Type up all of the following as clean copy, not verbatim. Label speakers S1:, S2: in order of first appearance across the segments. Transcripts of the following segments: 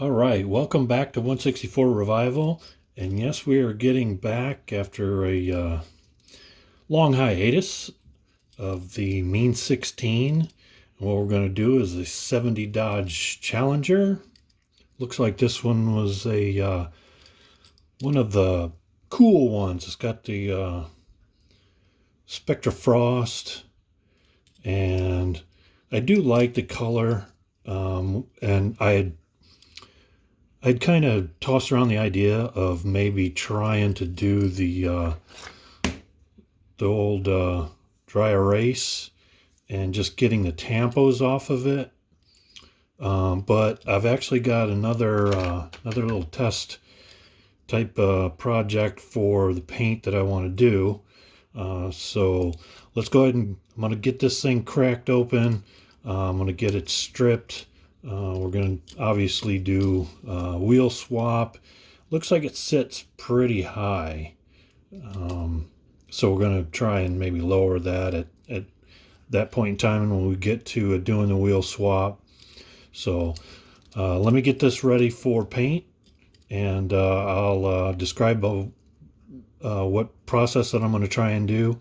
S1: All right, welcome back to 164 Revival. And yes, we are getting back after a long hiatus of the Mean 16. And what we're going to do is a 70 Dodge Challenger. Looks like this one was a one of the cool ones. It's got the Spectra Frost, and I do like the color. And I'd kind of tossed around the idea of maybe trying to do the old dry erase and just getting the tampos off of it. But I've actually got another little test type project for the paint that I want to do. So let's go ahead and I'm going to get this thing cracked open. I'm going to get it stripped. We're going to obviously do wheel swap. Looks like it sits pretty high. So we're going to try and maybe lower that at that point in time when we get to doing the wheel swap. So let me get this ready for paint, and I'll describe what process that I'm going to try and do.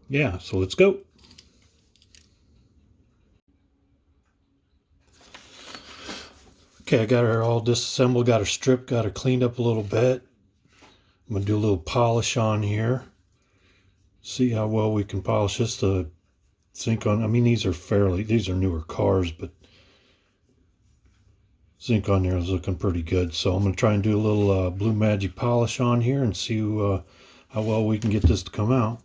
S1: Yeah, so let's go. Okay, I got her all disassembled, got her stripped, got her cleaned up a little bit. I'm going to do a little polish on here. See how well we can polish this. The zinc on, I mean, these are newer cars, but zinc on there is looking pretty good. So I'm going to try and do a little Blue Magic polish on here and see how well we can get this to come out.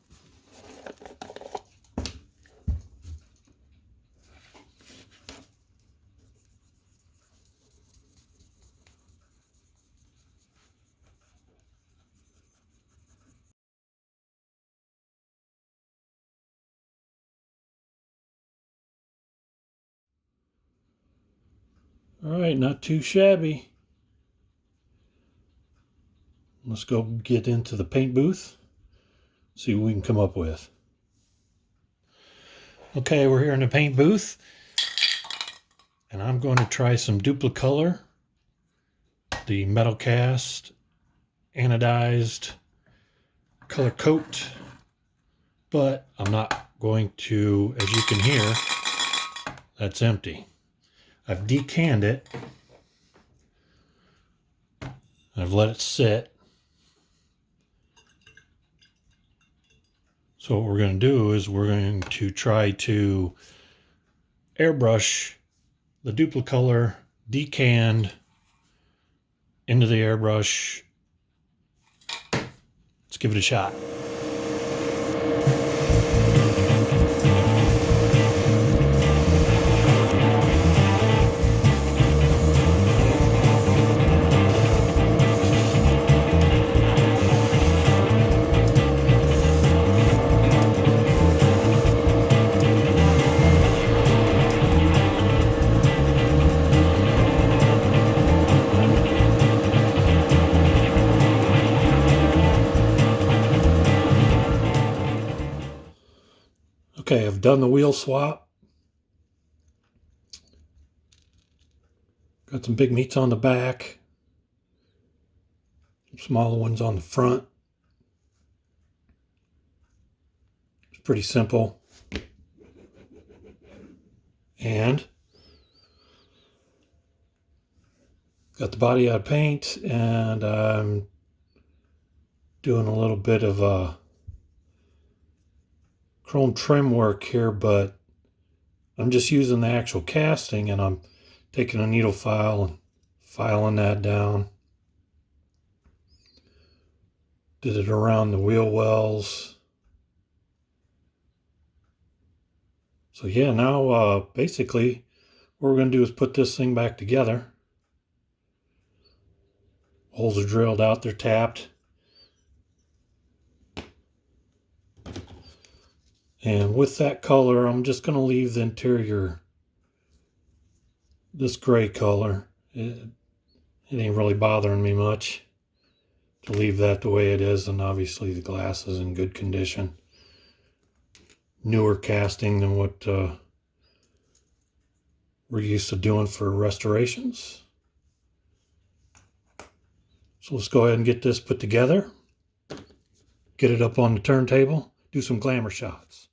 S1: All right, not too shabby. Let's go get into the paint booth, see what we can come up with. Okay, we're here in the paint booth, and I'm going to try some Duplicolor, the metal cast, anodized color coat, but I'm not going to, as you can hear, that's empty. I've decanned it. I've let it sit. So what we're going to do is we're going to try to airbrush the Duplicolor decanned into the airbrush. Let's give it a shot. Okay, I've done the wheel swap. Got some big meats on the back, some smaller ones on the front. It's pretty simple. And got the body out of paint, and I'm doing a little bit of chrome trim work here, but I'm just using the actual casting, and I'm taking a needle file and filing that down. Did it around the wheel wells. So yeah, now basically what we're going to do is put this thing back together. Holes are drilled out, they're tapped. And with that color, I'm just going to leave the interior this gray color. It ain't really bothering me much to leave that the way it is, and obviously the glass is in good condition. Newer casting than what we're used to doing for restorations. So let's go ahead and get this put together, get it up on the turntable, do some glamour shots.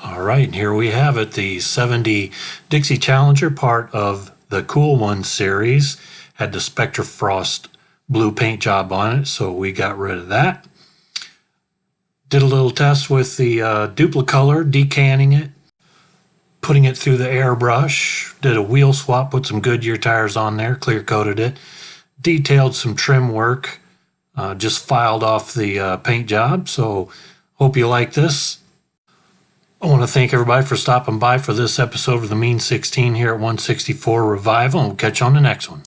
S1: All right, and here we have it, the 70 Dixie Challenger, part of the Cool One series. Had the Spectra Frost blue paint job on it, so we got rid of that. Did a little test with the Duplicolor, decanning it, putting it through the airbrush, did a wheel swap, put some Goodyear tires on there, clear coated it, detailed some trim work, just filed off the paint job. So hope you like this. I want to thank everybody for stopping by for this episode of the Mean 16 here at 164 Revival, and we'll catch you on the next one.